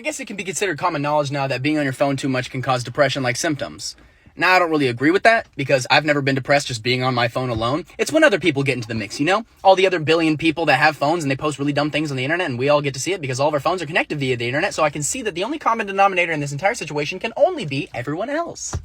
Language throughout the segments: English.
I guess it can be considered common knowledge now that being on your phone too much can cause depression-like symptoms. Now, I don't really agree with that because I've never been depressed just being on my phone alone. It's when other people get into the mix, you know? All the other billion people that have phones and they post really dumb things on the internet and we all get to see it because all of our phones are connected via the internet, so I can see that the only common denominator in this entire situation can only be everyone else.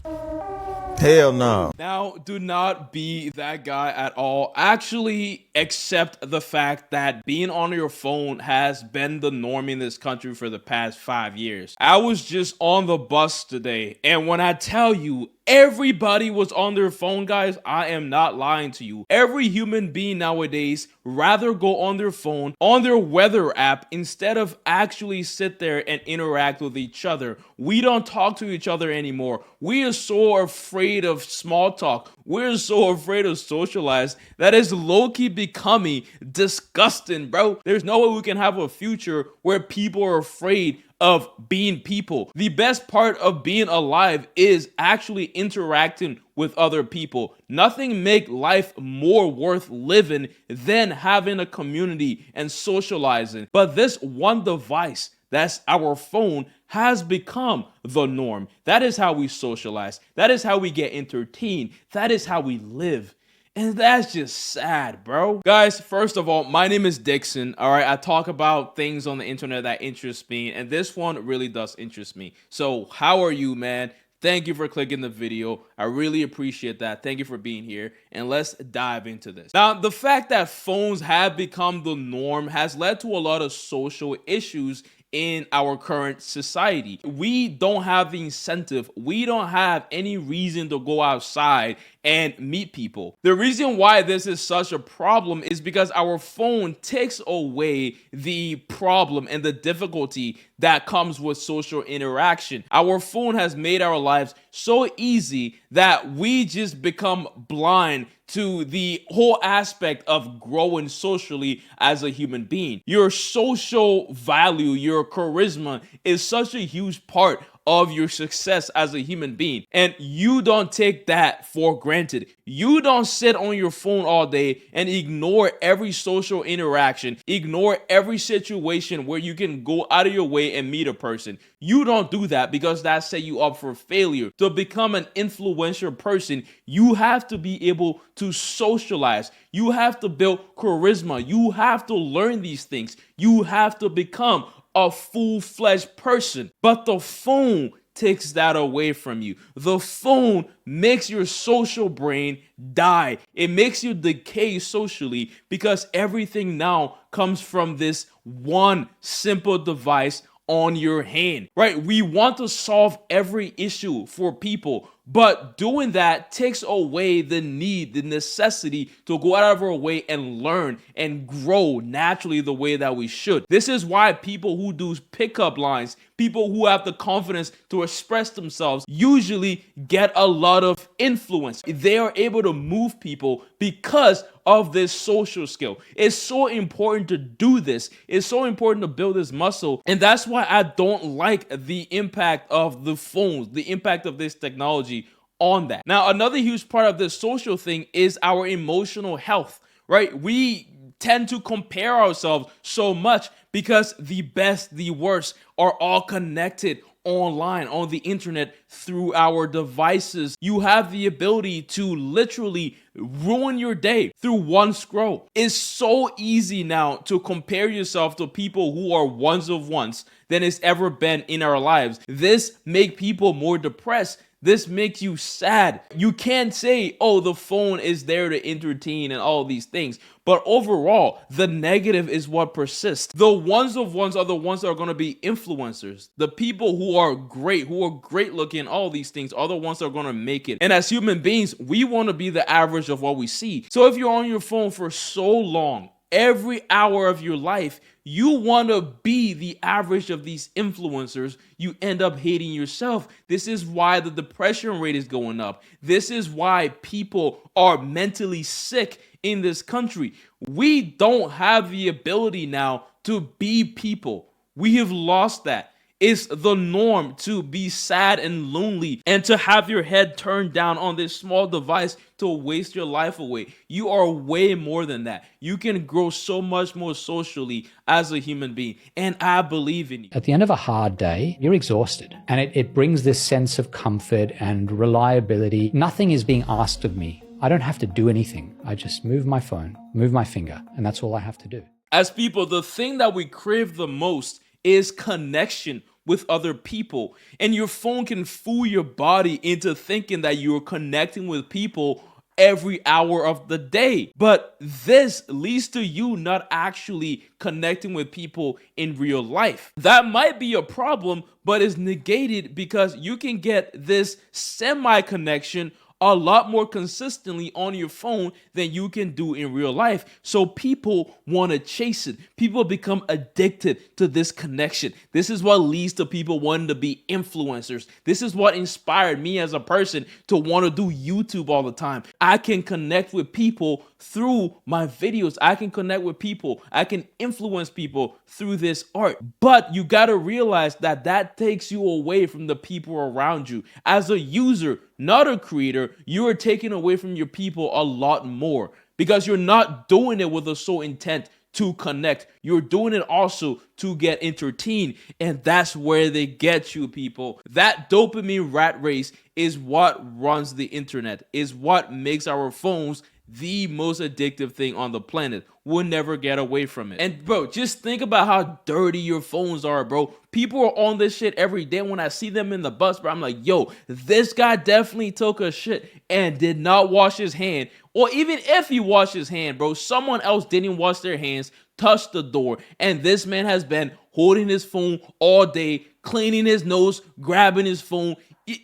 Hell no. Now, do not be that guy at all. Actually, accept the fact that being on your phone has been the norm in this country for the past 5 years. I was just on the bus today, and when I tell you, everybody was on their phone, guys, I am not lying to you. Every human being nowadays rather go on their phone, on their weather app, instead of actually sit there and interact with each other. We don't talk to each other anymore. We are so afraid of small talk. We're so afraid of socialize that is low-key becoming disgusting, bro. There's no way we can have a future where people are afraid of being people. The best part of being alive is actually interacting with other people. Nothing make life more worth living than having a community and socializing. But this one device, that's our phone, has become the norm. That is how we socialize. That is how we get entertained. That is how we live. And that's just sad, bro. Guys, first of all, my name is Dixon. All right, I talk about things on the internet that interest me, and this one really does interest me. So how are you, man? Thank you for clicking the video. I really appreciate that. Thank you for being here, and let's dive into this. Now, the fact that phones have become the norm has led to a lot of social issues in our current society. We don't have the incentive. We don't have any reason to go outside and meet people. The reason why this is such a problem is because our phone takes away the problem and the difficulty that comes with social interaction. Our phone has made our lives so easy that we just become blind to the whole aspect of growing socially as a human being. Your social value, your charisma is such a huge part of your success as a human being, and you don't take that for granted. You don't sit on your phone all day and ignore every social interaction, ignore every situation where you can go out of your way and meet a person. You don't do that because that set you up for failure. To become an influential person, you have to be able to socialize. You have to build charisma. You have to learn these things. You have to become a full-fledged person. But the phone takes that away from you. The phone makes your social brain die. It makes you decay socially because everything now comes from this one simple device on your hand, right? We want to solve every issue for people, but doing that takes away the need, the necessity to go out of our way and learn and grow naturally the way that we should. This is why people who do pickup lines, people who have the confidence to express themselves, usually get a lot of influence. They are able to move people because of this social skill. It's so important to do this. It's so important to build this muscle. And that's why I don't like the impact of the phones, the impact of this technology on that. Now, another huge part of this social thing is our emotional health, right? We tend to compare ourselves so much because the best, the worst are all connected online, on the internet, through our devices. You have the ability to literally ruin your day through one scroll. It's so easy now to compare yourself to people who are ones of ones than it's ever been in our lives. This makes people more depressed. This makes you sad. You can't say, oh, the phone is there to entertain and all these things. But overall, the negative is what persists. The ones of ones are the ones that are going to be influencers. The people who are great looking, all these things are the ones that are going to make it. And as human beings, we want to be the average of what we see. So if you're on your phone for so long, every hour of your life, you want to be the average of these influencers, you end up hating yourself. This is why the depression rate is going up. This is why people are mentally sick in this country. We don't have the ability now to be people. We have lost that. It's the norm to be sad and lonely and to have your head turned down on this small device to waste your life away. You are way more than that. You can grow so much more socially as a human being, and I believe in you. At the end of a hard day, you're exhausted, and it brings this sense of comfort and reliability. Nothing is being asked of me. I don't have to do anything. I just move my phone, move my finger, and that's all I have to do. As people, the thing that we crave the most is connection with other people. And your phone can fool your body into thinking that you're connecting with people every hour of the day. But this leads to you not actually connecting with people in real life. That might be a problem, but is negated because you can get this semi-connection a lot more consistently on your phone than you can do in real life. So people want to chase it. People become addicted to this connection. This is what leads to people wanting to be influencers. This is what inspired me as a person to want to do YouTube all the time. I can connect with people through my videos. I can connect with people. I can influence people through this art. But you got to realize that that takes you away from the people around you. As a user, not a creator, you are taking away from your people a lot more because you're not doing it with a sole intent to connect. You're doing it also to get entertained, and that's where they get you, people. That dopamine rat race is what runs the internet, is what makes our phones the most addictive thing on the planet. We'll never get away from it. And bro, just think about how dirty your phones are, bro. People are on this shit every day. When I see them in the bus, bro, I'm like, yo, this guy definitely took a shit and did not wash his hand. Or even if he washed his hand, bro, someone else didn't wash their hands, touched the door, and this man has been holding his phone all day, cleaning his nose, grabbing his phone,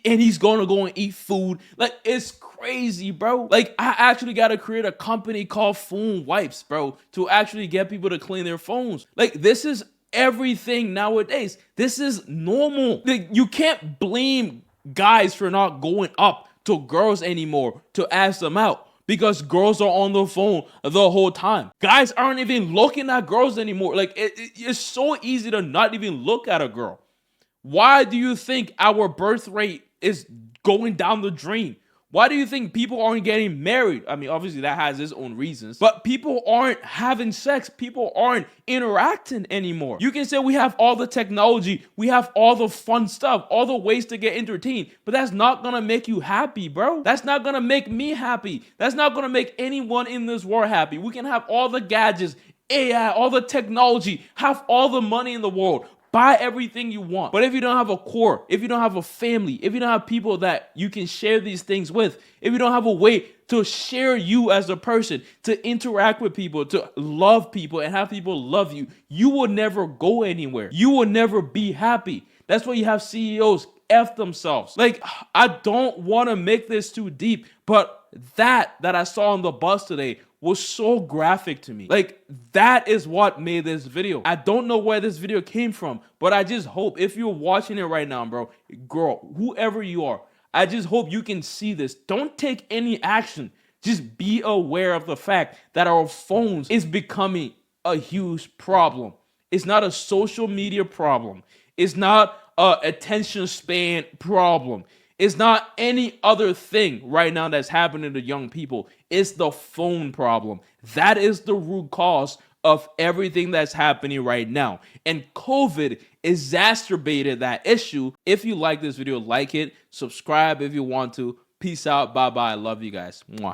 and he's gonna go and eat food. Like, it's crazy, bro. Like, I actually gotta create a company called Phone Wipes, bro, to actually get people to clean their phones. Like, this is everything nowadays. This is normal. Like, you can't blame guys for not going up to girls anymore to ask them out, because girls are on the phone the whole time. Guys aren't even looking at girls anymore. Like, it's so easy to not even look at a girl. Why do you think our birth rate is going down the drain? Why do you think people aren't getting married? I mean, obviously that has its own reasons, but people aren't having sex. People aren't interacting anymore. You can say we have all the technology, we have all the fun stuff, all the ways to get entertained, but that's not gonna make you happy, bro. That's not gonna make me happy. That's not gonna make anyone in this world happy. We can have all the gadgets, AI, all the technology, have all the money in the world, buy everything you want. But if you don't have a core, if you don't have a family, if you don't have people that you can share these things with, if you don't have a way to share you as a person, to interact with people, to love people and have people love you, you will never go anywhere. You will never be happy. That's why you have CEOs F themselves. Like, I don't want to make this too deep, but that I saw on the bus today was so graphic to me. Like, that is what made this video. I don't know where this video came from, but I just hope if you're watching it right now, bro, girl, whoever you are, I just hope you can see this. Don't take any action. Just be aware of the fact that our phones is becoming a huge problem. It's not a social media problem. It's not a attention span problem. It's not any other thing right now that's happening to young people. It's the phone problem. That is the root cause of everything that's happening right now. And COVID exacerbated that issue. If you like this video, like it, subscribe if you want to. Peace out. Bye-bye. I love you guys. Mwah.